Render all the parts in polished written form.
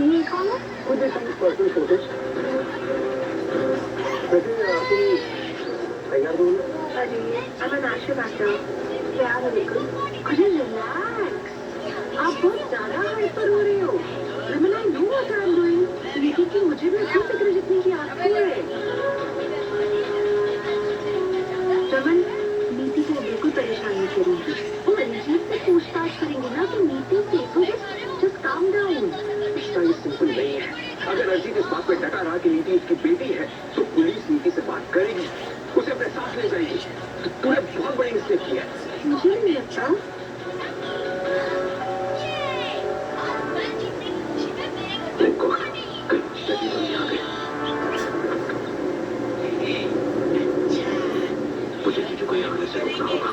ये कौन है? मुझे some personal photos. वैसे तुम तैयार हो ना? अरे, I'm an action actor. तैयार हो बिल्कुल. अरे relax. आप बहुत ज़्यादा हाइपर हो रहे हो. Raman, I know what I'm doing. लेकिन कि मुझे भी उसी फिक्र जितनी की आपको है. रमन, नीति को बिल्कुल परेशान नहीं करेंगी. वो अरिजीत से पूछताछ करेंगे ना तो नीति से. तो just calm down. रिश्ता ये सिंपल नहीं है. अगर अरिजीत इस बात पे डटा रहा कि नीति उसकी बेटी है, तो पुलिस नीति से बात करेगी, उसे अपने साथ ले जाएगी. तो तूने बहुत बड़ी मिस्टेक की है. मुझे नहीं लगता. देखो, कहीं शरीर में नहीं आ गए. मुझे जीजू को यहाँ आने से रोकना होगा.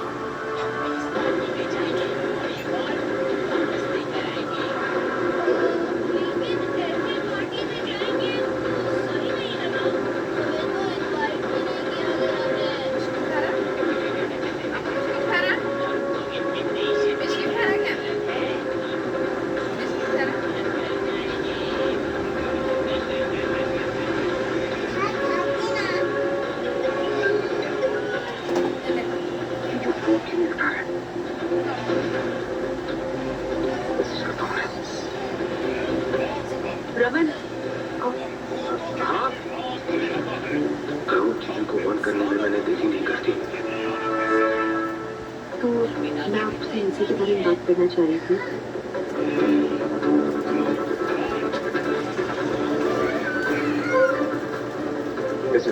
रमन, हाँ? करूँ जीजू को फोन करने में मैंने देरी नहीं करती. तो मैं आपसे इसी के बारे में बात करना चाह रही थी. कैसे?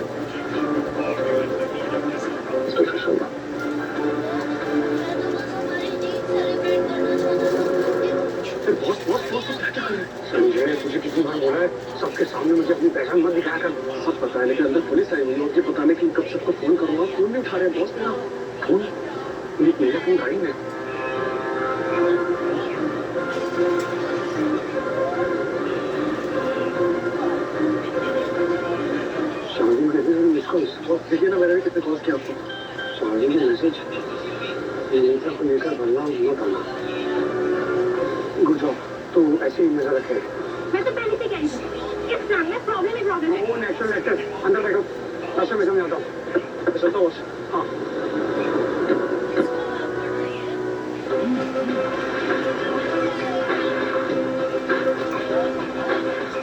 संजय, तुझे कितनी बार बोला है सबके सामने मुझे अपनी पहचान मत दिखाया कर. सब पता है लेकिन अंदर पुलिस आई हुई है. मुझे पता नहीं कि कब सबको फोन करूंगा. फोन नहीं उठा रहे बॉस. मेरा फोन, मेरा फोन गाड़ी में. शामिल कहते हैं इसको देखिए ना. मैंने भी कितने कॉल किया आपको. शामिल की मैसेज ये सब लेकर बनना मत आना. Good job. तो ऐसे ही मजा रखे. मैं तो पहले से कह रही थी इस प्लान में प्रॉब्लम ही प्रॉब्लम है. वो नेचुरल एक्टर. अंदर बैठो. रास्ते में समझ आता हूँ. चलता हूँ. हाँ.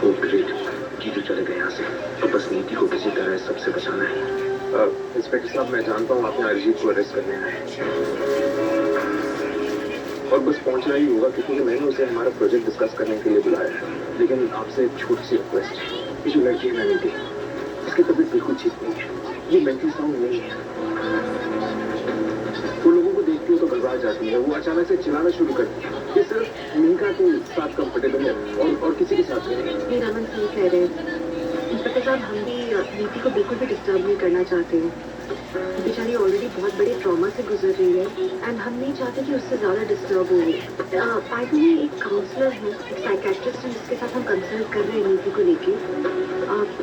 ओ ग्रेट. जीजू चले गए यहाँ से. अब बस नीति को किसी तरह सबसे बचाना है. इंस्पेक्टर साहब, मैं जानता हूँ आपने अरिजीत को अरेस्ट करने आए हैं और बस पहुंचना ही होगा क्योंकि मैंने उसे हमारा प्रोजेक्ट डिस्कस करने के लिए बुलाया है. लेकिन आपसे एक छोटी सी रिक्वेस्ट है. ये जो लड़की है ना नीति, इसकी तबीयत बिल्कुल ठीक नहीं है. ये मेंटली साउंड नहीं है. वो लोगों को देखती हो तो घबरा जाती है. वो अचानक से चिल्लाना शुरू करती है. ये सिर्फ मीका के साथ कंफर्टेबल है और किसी के साथ नहीं. ये रमन सही कह रहे हैं. इंस्पेक्टर साहब, हम भी नीति को बिल्कुल भी डिस्टर्ब नहीं करना चाहते हैं. बेचारी ऑलरेडी बहुत बड़े ट्रॉमा से गुजर रही है एंड हम नहीं चाहते कि उससे ज़्यादा डिस्टर्ब हो. फाइनली एक काउंसलर है, एक साइकेट्रिस्ट है जिसके साथ हम कंसल्ट कर रहे हैं नीति को लेके.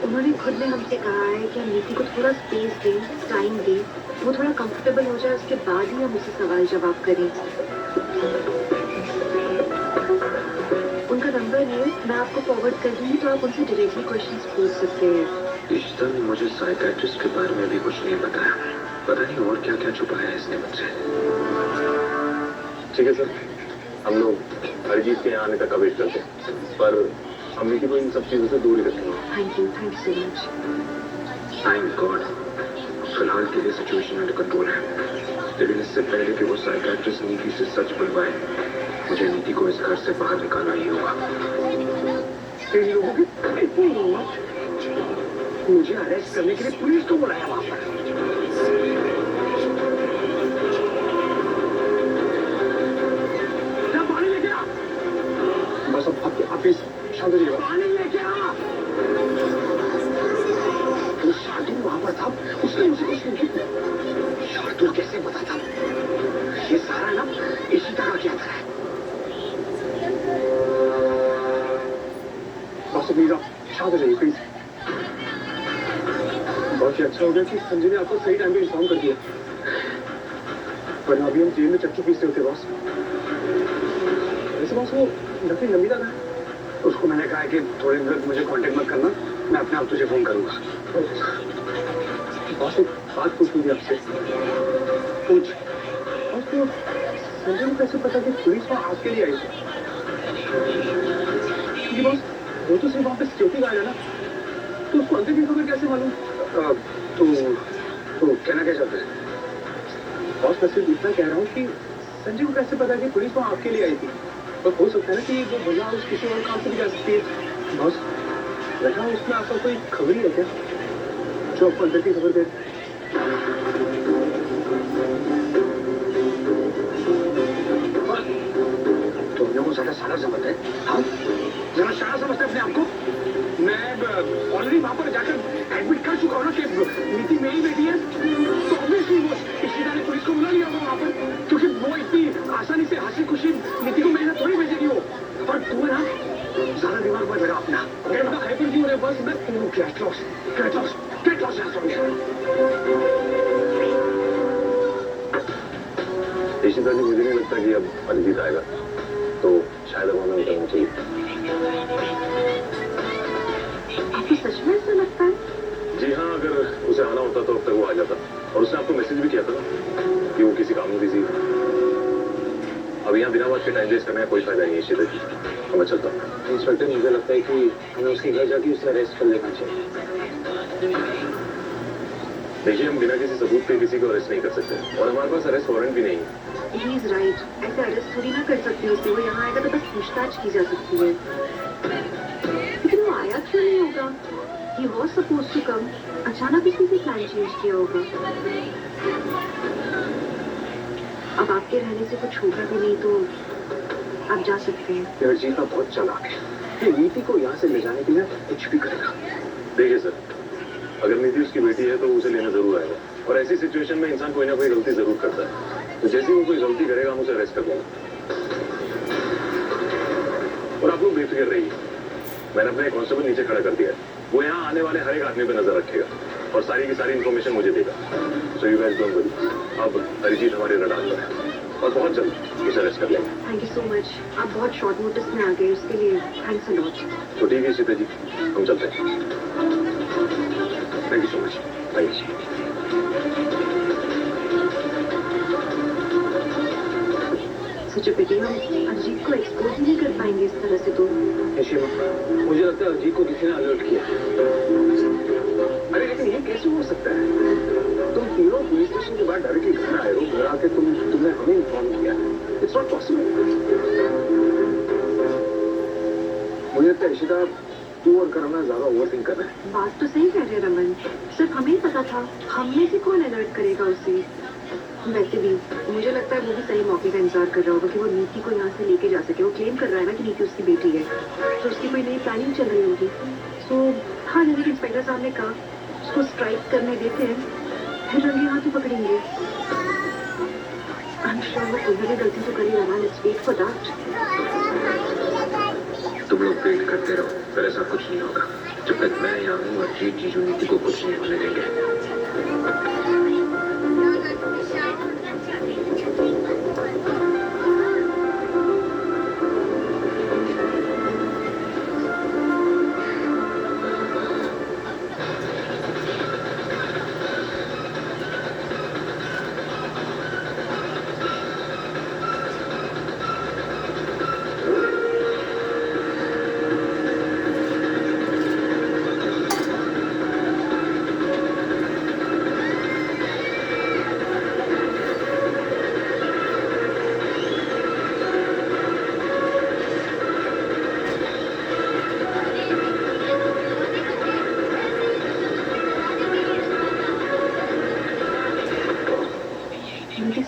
उन्होंने खुद ने हमसे कहा है कि हम नीति को थोड़ा स्पेस दें, टाइम दें, वो थोड़ा कंफर्टेबल हो जाए, उसके बाद ही हम उसे सवाल जवाब करें. उनका नंबर है, मैं आपको फॉरवर्ड कर दूँगी तो आप उनसे डायरेक्टली क्वेश्चंस पूछ सकते हैं. इश्ता ने मुझे साइकेट्रिस्ट के बारे में भी कुछ नहीं बताया. पता नहीं और क्या क्या छुपाया है इसने मुझसे. ठीक है सर, हम लोग अरिजीत के यहाँ आने तक का वेट करते हैं, पर हम नीति को इन सब चीजों से दूर ही रखेंगे. Thank you so much. Thank God. फिलहाल के लिए सिचुएशन अंडर कंट्रोल है. लेकिन इससे पहले कि वो साइकेट्रिस्ट नीति से सच बुलवाए, मुझे नीति को इस घर से बाहर निकालना ही होगा. इन लोगों की कितनी हिम्मत. मुझे अरेस्ट करने के लिए पुलिस को बुलाया वहां पर. पानी लेके आ. बस अब आप इस शांत हो जाइए. पानी लेके आ. वो शार्दुल वहां पर था, उसने मुझे कुछ नहीं किया. शार्दुल कैसे पता था? ये सारा ना इसी तरह किया था. बस प्लीज आप शांत हो जाइए प्लीज. बहुत ही अच्छा हो गया कि संजय ने आपको सही टाइम पे इन्फॉर्म कर दिया, वरना अभी हम जेल में चक्की पीसते होते बॉस. वैसे बॉस वो नफी नमीदा था, उसको मैंने कहा है कि थोड़ी देर तक मुझे कांटेक्ट मत करना, मैं अपने आप तुझे फोन करूंगा। बॉस एक बात पूछनी थी आपसे। पूछ। बॉस तो संजय को कैसे पता कि पुलिस वहाँ आपके लिए आई थी? क्योंकि बॉस वो तो सिर्फ वहाँ पे सिक्योरिटी गार्ड है ना, तो उसको अंदर की खबर कैसे मालूम? तो कहना क्या चाहते हैं? बॉस मैं सिर्फ इतना कह रहा हूँ कि संजय को कैसे पता कि पुलिस वहाँ आपके लिए आई थी? और हो सकता है ना कि वो वजह उस किसी और काम से भी जा सकती है। बॉस लगा उसमें आपका कोई खबर ही है क्या जो आपको अंदर की खबर दे? तुम लोगों को ज्यादा सारा समझते हैं? हाँ जरा सारा समझते अपने आप को। मैं ऑलरेडी वहां पर जाकर एडमिट कर चुका हूँ ना कि नीति मेरी बेटी है, तो ऑब्वियसली वो इसी ने पुलिस को बुला लिया होगा वहां पर, क्योंकि वो इतनी आसानी से हंसी खुशी नीति को मेरे साथ थोड़ी भेजेगी वो। पर तू है ना ज्यादा दिमाग मत लगा अपना। हाइपर क्यों है बस मैं गेट लॉस्ट इशिता जी मुझे नहीं लगता कि अब अरिजीत आएगा, तो शायद अब हमें उतरना चाहिए। आपको सच में ऐसा लगता है? जी हाँ, अगर उसे आना होता तो अब तक वो आ जाता, और उसने आपको मैसेज भी किया था कि वो किसी काम में बिजी। अब यहाँ बिना बात के टाइम वेस्ट करने का कोई फायदा नहीं है इशिता जी, मैं चलता हूँ। इंस्पेक्टर मुझे लगता है कि हमें उसके घर जाके उसे अरेस्ट कर लेना चाहिए। देखिए हम बिना किसी सबूत के किसी को अरेस्ट नहीं कर सकते, और हमारे पास अरेस्ट वारंट भी नहीं है। ही इज राइट, ऐसे अरेस्ट थोड़ी ना कर सकती उसे, वो यहाँ आएगा तो बस पूछताछ की जा सकती है। लेकिन वो आया क्यों नहीं होगा? He was suppose to come, अचानक उसने भी प्लान चेंज किया होगा। अब आपके रहने से कुछ होगा भी नहीं तो आप जा सकते हैं। अरिजीत बहुत चालाक है, नीति को यहाँ से ले जाने के लिए कुछ भी करेगा। देखिए सर, अगर नीति उसकी बेटी है तो उसे लेने जरूर आएगा, और ऐसी सिचुएशन में इंसान कोई ना कोई गलती जरूर करता है, तो जैसे ही वो कोई गलती करेगा हम उसे अरेस्ट कर देंगे। और आप लोग बेफिक्र रहिए, मैंने अपने कांस्टेबल नीचे खड़ा कर दिया है, वो यहाँ आने वाले हर एक आदमी पर नजर रखेगा और सारी की सारी इन्फॉर्मेशन मुझे देगा। So you guys don't worry, अब अरिजीत हमारे रडार पर है और बहुत जल्द इसे अरेस्ट कर लेंगे। थैंक यू सो मच, आप बहुत शॉर्ट नोटिस में आ गए, उसके लिए थैंक्स अ लॉट। तो ठीक है सीता जी, हम चलते हैं। Thank you so much. Thank you. Such pity, हम अरिजीत को एक्सपोज ही नहीं कर पाएंगे इस तरह से तो। मुझे लगता है अरिजीत को किसी ने अलर्ट किया। अरे लेकिन ये कैसे हो सकता है? तुम तीनों पुलिस स्टेशन के बाद डायरेक्टली घर आए हो, घर आके तुमने हमें इन्फॉर्म किया। It's not possible. मुझे लगता है इशिता तू और करना ज्यादा ओवरथिंक कर रहे हैं। बात तो सही कह रहे रमन, सिर्फ हमें पता था, हम में से कौन अलर्ट करेगा उसे? वैसे भी मुझे लगता है वो भी सही मौके का इंतजार कर रहा होगा कि वो नीति को यहाँ से लेके जा सके। वो क्लेम कर रहा है ना कि नीति उसकी बेटी है, तो उसकी कोई नई प्लानिंग चल रही होगी। सो हाँ, जैसे कि इंस्पेक्टर साहब ने कहा, उसको स्ट्राइक करने देते हैं, फिर रंगे हाथ ही पकड़ेंगे। आई एम श्योर वो कोई भी गलती तो करेगा ना। Let's wait for that. तुम लोग वेट करते रहो, फिर ऐसा कुछ नहीं होगा। जब तक मैं यहाँ हूँ, अरिजीत जीजू नीति को कुछ नहीं होने देंगे।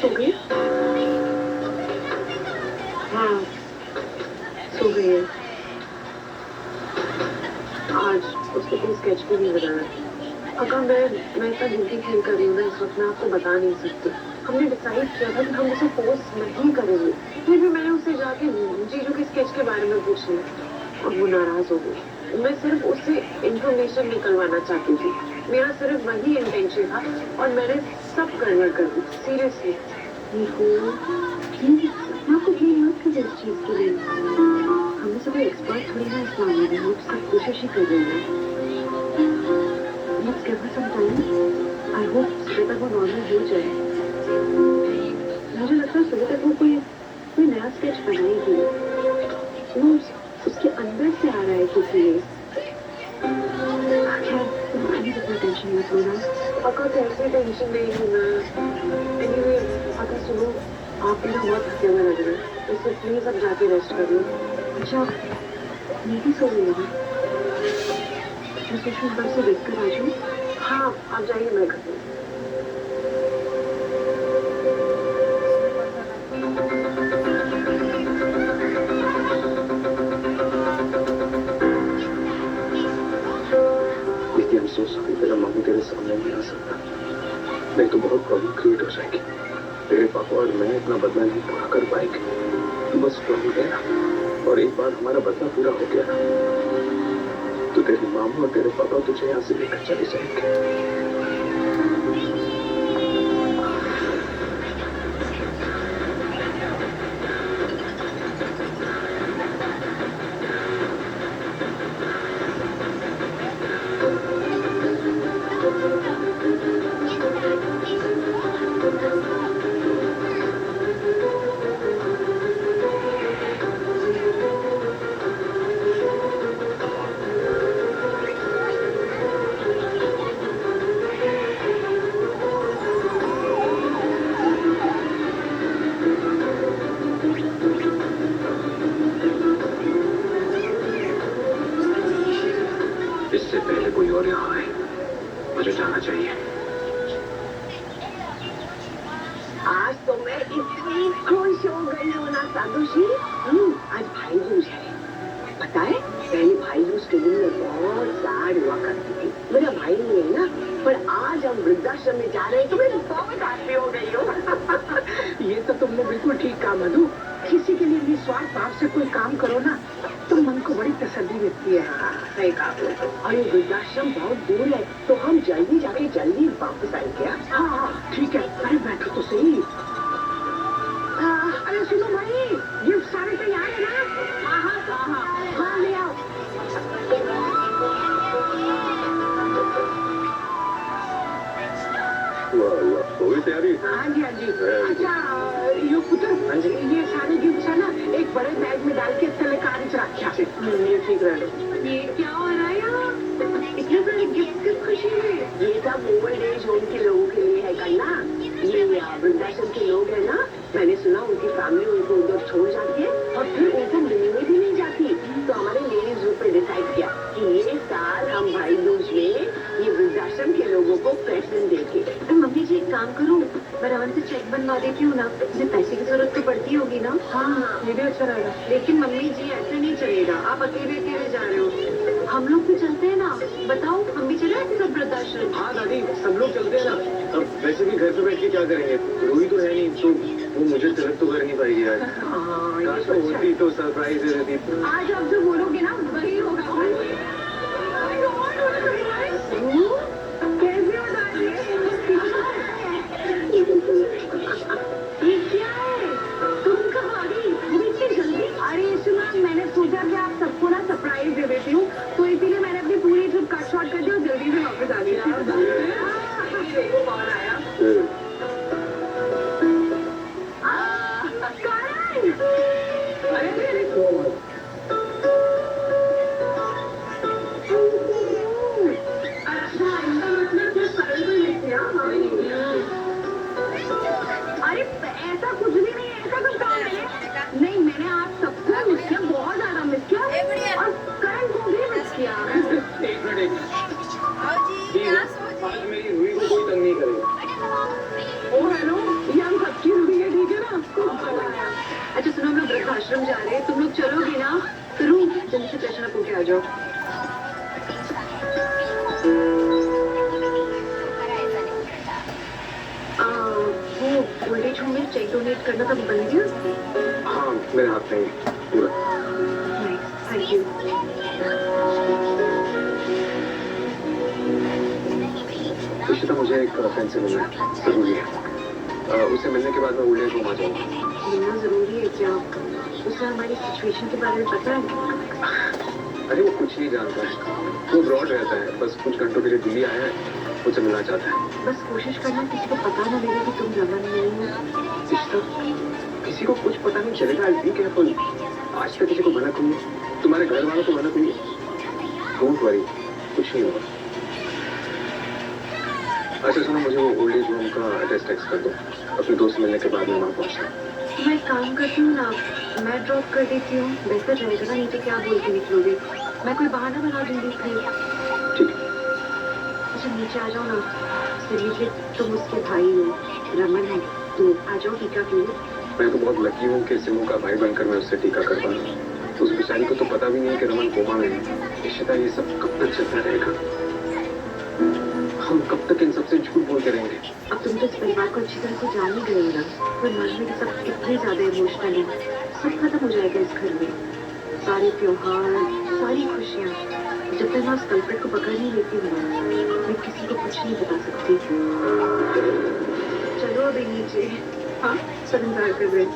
सो गई? हाँ सो गई है। आज उसके कोई स्केच भी नहीं बनाया। अगर मैं इतना गिल्टी फील कर रही हूँ ना इस वक्त, मैं आपको बता नहीं सकती। हमने डिसाइड किया था कि हम उसे फोर्स नहीं करेंगे, फिर भी मैंने उससे जाके जीजू के स्केच के बारे में पूछ लिया और वो नाराज हो गई। मैं सिर्फ उससे इंफॉर्मेशन निकलवाना चाहती थी, मेरा सिर्फ वही इंटेंशन था और मैंने सब गड़बड़ कर दी। सीरियसली आपको ब्लेम मत थे इस चीज के लिए। हमें सभी एक्सपर्ट थोड़ी ना इस मामले में, लोग सब कोशिश ही कर रहे हैं। Let's give her some time. I hope सुबह तक वो नॉर्मल हो जाए। मुझे लगता है सुबह तक वो कोई नया स्केच बनाएगी। वो उसके अंदर से आ रहा है किसी ने। खैर तुम प्लीज इतना टेंशन मत लेना। पक्का कैसे टेंशन नहीं हूँ मैं। एनीवे पक्का सुनो, आप ना बहुत थके हुए लग रहे हैं, इसलिए प्लीज अब जाके रेस्ट कर लो। अच्छा नीति सो रही है? मैं सोचूं एक बार से देख कर आ जाऊँ। हाँ आप जाइए, मैं कर दूँ। नीति, I'm so sorry, तेरा मम्मी तेरे सामने नहीं आ सकता, नहीं तो बहुत प्रॉब्लम क्रिएट हो जाएगी। तेरे पापा और मैं इतना बदला नहीं पूरा कर पाएंगे। तू बस प्रॉब्लम देना, और एक बार हमारा बदला पूरा हो गया तो तेरी मामा और तेरे पापा तुझे यहाँ से लेकर चले जाएंगे। इससे पहले कोई और यहाँ आए, मुझे जाना चाहिए। आज तो मैं इतनी खुश हो गई हूँ ना साधुशी। आज भाई दूज है। पता है पहले भाई दूज के दिन में बहुत सैड हुआ करती थी। मेरा भाई नहीं है ना, पर आज हम वृद्धाश्रम में जा रहे हैं तो मैं बहुत हैप्पी हो गई हूँ। ये तो तुमने बिल्कुल ठीक कहा मधु। किसी के लिए निस्वार्थ भाव से कोई काम करो ना तो मन को बड़ी तसल्ली मिलती है। सही कहा। अरे वृद्धाश्रम बहुत दूर है तो हम जल्दी जाके जल्दी वापस आएंगे। हाँ हाँ ठीक है, अरे बैठो तो सही। अरे सुनो भाई, गिफ्ट सारे तैयार है ना? हाँ ले आओ। हो गई तैयारी? हाँ जी हाँ जी। अच्छा यो पुत्र, ये सारे गिफ्ट है ना एक बड़े बैग में डाल के तले कार रखा। ये ठीक रहा। ये क्या हो रहा है यहाँ? इतने सारे गिफ्ट की खुशी में। ये सब ओल्ड एज होम के लोगों के लिए है करना। ये वृद्धाश्रम के लोग है ना, मैंने सुना उनकी फैमिली उनको उधर छोड़ जाती है और फिर उनको मिलने भी नहीं जाती। तो हमारे लेडीज ग्रुप ने डिसाइड किया कि ये साल हम भाई दूज में ये वृद्धाश्रम के लोगों को प्रेजेंट देंगे। तो मम्मी जी एक काम करूँ, मैं रवन से चेक बनवा देती हूँ ना, मुझे पैसे की जरूरत तो पड़ती होगी ना। हाँ ये भी अच्छा रहेगा। लेकिन मम्मी जी ऐसे नहीं चलेगा, आप अकेले अकेले जा रहे हो। हम लोग भी चलते हैं ना, बताओ हम भी चले ऐसे सब वृद्धाश्रम। हाँ दादी, सब लोग चलते हैं ना। अब वैसे भी घर पे बैठ के क्या करेंगे, रूही तो है नहीं, तो वो मुझे तिलक तो कर नहीं पाएगी यार। हाँ ये काश तो वो अच्छा होती तो सरप्राइज दे देती। आज आप जो बोलोगे ना वही होगा। कैसे हो दादी? ये क्या है? तुम कब आ गई? तुम इतनी जल्दी? अरे सुना, मैंने सोचा कि आप सबको ना सरप्राइज दे देती हूँ तो इसीलिए मैंने अपनी पूरी ट्रिप कट शॉर्ट कर दी और जल्दी से वापस आ गई। देखो कौन आया। अरे ऐसा कुछ भी नहीं है, ऐसा कुछ काम है नहीं। मैंने आप सबको मिस किया, बहुत ज्यादा मिस किया और करण को भी मिस किया। एक मिनट, आज मेरी रूही को कोई तंग नहीं करेगा। ओ हेलो, ये हम सबकी रूही है, ठीक है ना? अच्छा सुनो, हम लोग वृद्धाश्रम जा रहे हैं, तुम लोग चलोगे ना? करूँ जल्दी से प्रश्न पूछ के आ जाओ। वो ओल्ड एज होम में चेक डोनेट करना तब बन गया। हाँ मेरे हाथ में पूरा। Thank you. इशिता, मुझे एक फ्रेंड से मिलना जरूरी है। उसे मिलने के बाद मैं ओल्ड एज होम आ जाऊंगा। मिलना जरूरी है क्या? उसे हमारी सिचुएशन के बारे में पता है? अरे वो कुछ नहीं जानता है, वो ब्रॉड रहता है, बस कुछ घंटों के लिए दिल्ली आया है, मुझसे मिलना चाहता है। बस कोशिश करना किसी को पता ना लगे कि तुम रमन नहीं हो। इसका किसी को कुछ पता नहीं चलेगा। आई बी केयरफुल। आज तक किसी को भनक हुई, तुम्हारे घर वालों को भनक हुई? डोंट वरी, कुछ नहीं होगा। अच्छा सुनो, मुझे वो ओल्ड एज होम का एड्रेस टेक्स्ट कर दो। अपने दोस्त मिलने के बाद मैं वहाँ पहुँचता हूँ। मैं एक काम करती हूँ ना, मैं ड्रॉप कर देती हूँ, बेहतर रहेगा ना, नहीं तो क्या बोल के निकलोगे? मैं कोई बहाना बना दूंगी फिर। ठीक है। अच्छा नीचे आ जाओ ना, समझिए तुम उसके भाई हो, रमन है, तो आ जाओ टीका के लिए। मैं तो बहुत लकी हूँ कि सिमू का भाई बनकर मैं उससे टीका कर पा रहा हूँ। उस बेचारी को तो पता भी नहीं है कि रमन कोमा में है। इशिता, ये सब कब तक चलता रहेगा? हम कब तक इन सबसे झूठ बोलते रहेंगे? अब तुम तो इस परिवार को अच्छी तरह से जान ही गए हो ना, तो मन में सब इतने ज्यादा इमोशनल है, सब खत्म हो जाएगा इस घर में। सारे त्योहार, सारी खुशियाँ, जब तक मैं उस कल्प्रिट को पकड़ नहीं लेती हूँ ना, मैं किसी को कुछ नहीं बता सकती। चलो अभी नीचे। हाँ, सब इंतजार कर रहे हैं।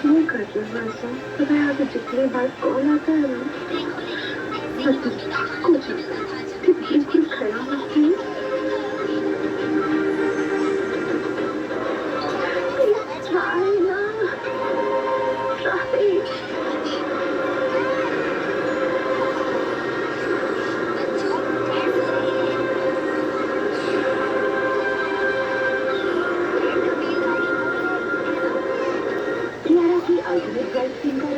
क्यों कर रहे हो ऐसा? पता है आगे जितने बार कॉल आता है ना, कुछ बिल्कुल ख्याल रखती हूँ। की अल्टीमेट ड्राइव सीन का